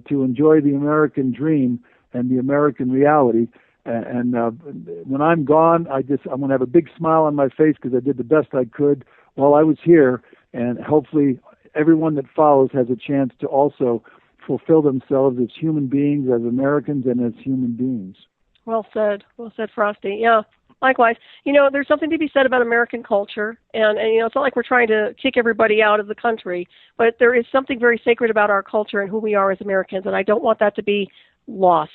to enjoy the American dream and the American reality. And when I'm gone, I'm going to have a big smile on my face because I did the best I could while I was here. And hopefully everyone that follows has a chance to also fulfill themselves as human beings, as Americans, and as human beings. Well said, Frosty. Yeah, likewise. There's something to be said about American culture. And it's not like we're trying to kick everybody out of the country, but there is something very sacred about our culture and who we are as Americans. And I don't want that to be lost.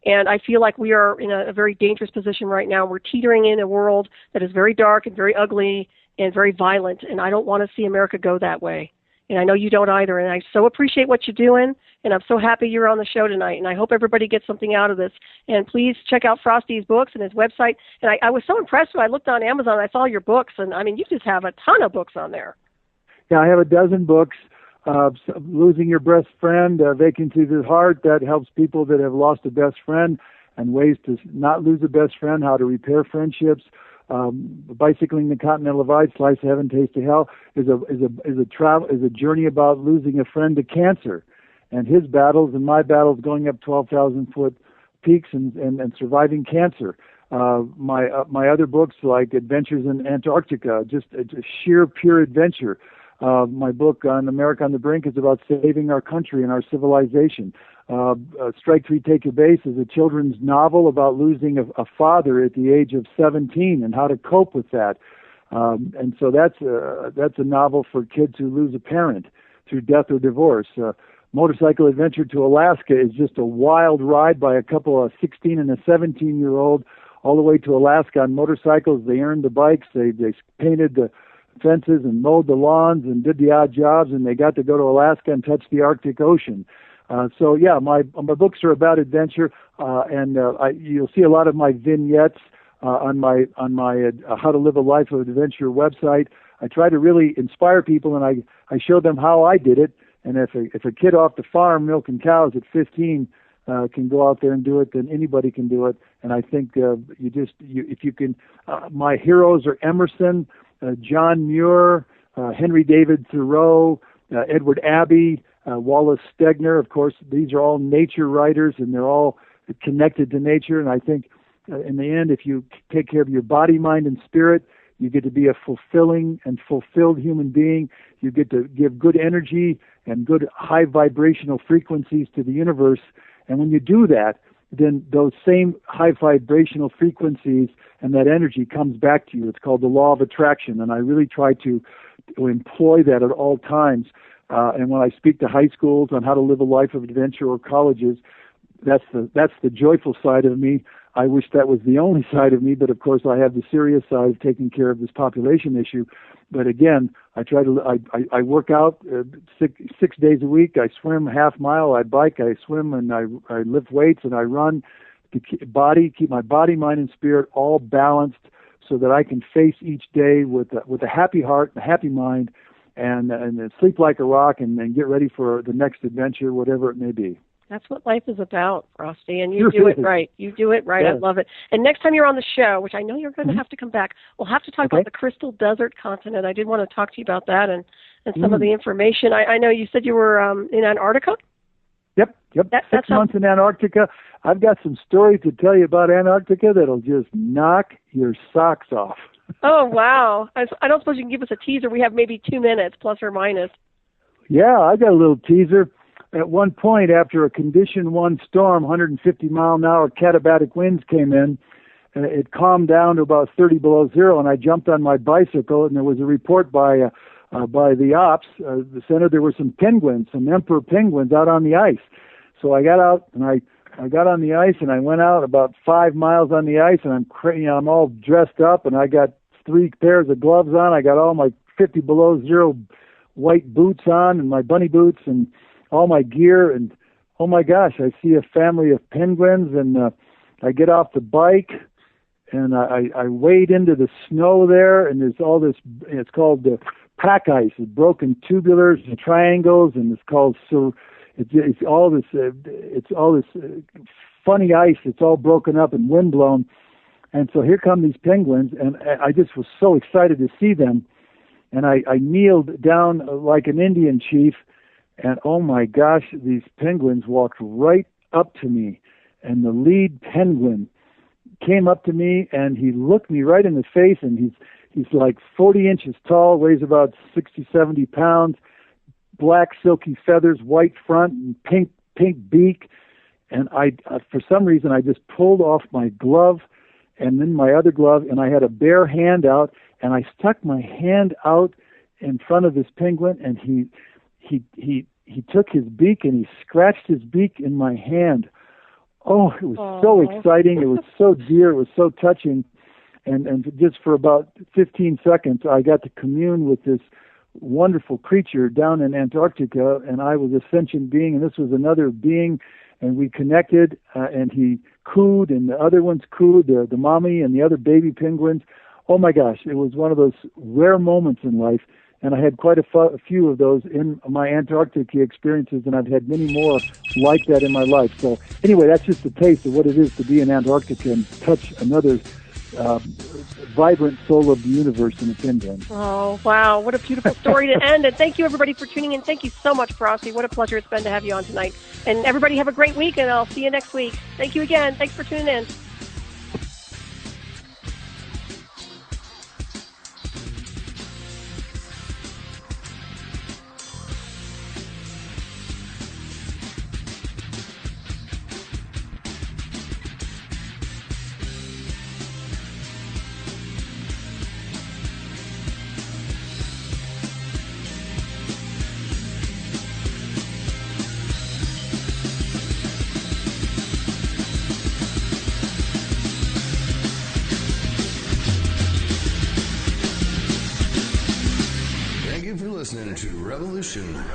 And I feel like we are in a very dangerous position right now. We're teetering in a world that is very dark and very ugly and very violent, and I don't want to see America go that way. And I know you don't either, and I so appreciate what you're doing, and I'm so happy you're on the show tonight, and I hope everybody gets something out of this. And please check out Frosty's books and his website. And I was so impressed when I looked on Amazon, I saw your books, and I mean, you just have a ton of books on there. Yeah, I have a dozen books. Losing Your Best Friend, Vacancy of the Heart, that helps people that have lost a best friend, and ways to not lose a best friend, how to repair friendships. Bicycling the Continental Divide, Slice of Heaven, Taste of Hell is a journey about losing a friend to cancer, and his battles and my battles going up 12,000-foot peaks and surviving cancer. My other books like Adventures in Antarctica, just a sheer pure adventure. My book on America on the Brink is about saving our country and our civilization. Strike Three, Take Your Base is a children's novel about losing a father at the age of 17 and how to cope with that. And so that's a novel for kids who lose a parent through death or divorce. Motorcycle Adventure to Alaska is just a wild ride by a couple of 16 and a 17-year-old all the way to Alaska on motorcycles. They earned the bikes. They painted the fences and mowed the lawns and did the odd jobs, and they got to go to Alaska and touch the Arctic Ocean. So yeah, my books are about adventure, and you'll see a lot of my vignettes on my How to Live a Life of Adventure website. I try to really inspire people, and I show them how I did it. And if a kid off the farm milking cows at 15 can go out there and do it, then anybody can do it. And I think if you can, my heroes are Emerson, John Muir, Henry David Thoreau, Edward Abbey, Wallace Stegner. Of course, these are all nature writers, and they're all connected to nature. And I think in the end, if you take care of your body, mind, and spirit, you get to be a fulfilling and fulfilled human being. You get to give good energy and good high vibrational frequencies to the universe. And when you do that, then those same high vibrational frequencies and that energy comes back to you. It's called the law of attraction, and I really try to employ that at all times. And when I speak to high schools on how to live a life of adventure, or colleges, that's the joyful side of me. I wish that was the only side of me, but of course I have the serious side of taking care of this population issue. But again, I work out 6 days a week. I swim half mile, I bike, I swim, and I lift weights, and I run to keep my body, mind, and spirit all balanced, so that I can face each day with a happy heart and a happy mind, and sleep like a rock, and get ready for the next adventure, whatever it may be. That's what life is about, Frosty, and you do it right. You do it right. Yeah. I love it. And next time you're on the show, which I know you're going to have to come back, we'll have to talk about the Crystal Desert continent. I did want to talk to you about that and some of the information. I know you said you were in Antarctica? Yep. 6 months in Antarctica. I've got some stories to tell you about Antarctica that'll just knock your socks off. Oh, wow. I don't suppose you can give us a teaser. We have maybe 2 minutes, plus or minus. Yeah, I got a little teaser. At one point, after a Condition 1 storm, 150-mile-an-hour katabatic winds came in, it calmed down to about 30 below zero, and I jumped on my bicycle, and there was a report by the ops, the center, there were some penguins, some emperor penguins out on the ice. So I got out, and I got on the ice, and I went out about 5 miles on the ice, and I'm all dressed up, and I got 3 pairs of gloves on. I got all my 50 below zero white boots on, and my bunny boots, and all my gear, and oh my gosh, I see a family of penguins, and I get off the bike, and I wade into the snow there, and there's all this. It's called the pack ice, it's broken tubulars and triangles, and it's called so. It's all this. It's all this funny ice. It's all broken up and windblown, and so here come these penguins, and I just was so excited to see them, and I kneeled down like an Indian chief, and oh my gosh, these penguins walked right up to me, and the lead penguin came up to me, and he looked me right in the face, and he's like 40 inches tall, weighs about 60, 70 pounds, black silky feathers, white front, and pink beak. And I, for some reason, I just pulled off my glove and then my other glove, and I had a bare hand out, and I stuck my hand out in front of this penguin, and he took his beak and he scratched his beak in my hand. Oh, it was so exciting. It was so dear. It was so touching. And just for about 15 seconds, I got to commune with this wonderful creature down in Antarctica, and I was a sentient being, and this was another being, and we connected, and he cooed, and the other ones cooed, the mommy and the other baby penguins. Oh my gosh, it was one of those rare moments in life, and I had quite a few of those in my Antarctic experiences, and I've had many more like that in my life. So anyway, that's just a taste of what it is to be in Antarctica and touch another vibrant soul of the universe in a penguin. Oh, wow. What a beautiful story to end. And thank you, everybody, for tuning in. Thank you so much, Frosty. What a pleasure it's been to have you on tonight. And everybody have a great week, and I'll see you next week. Thank you again. Thanks for tuning in. Listening to Revolution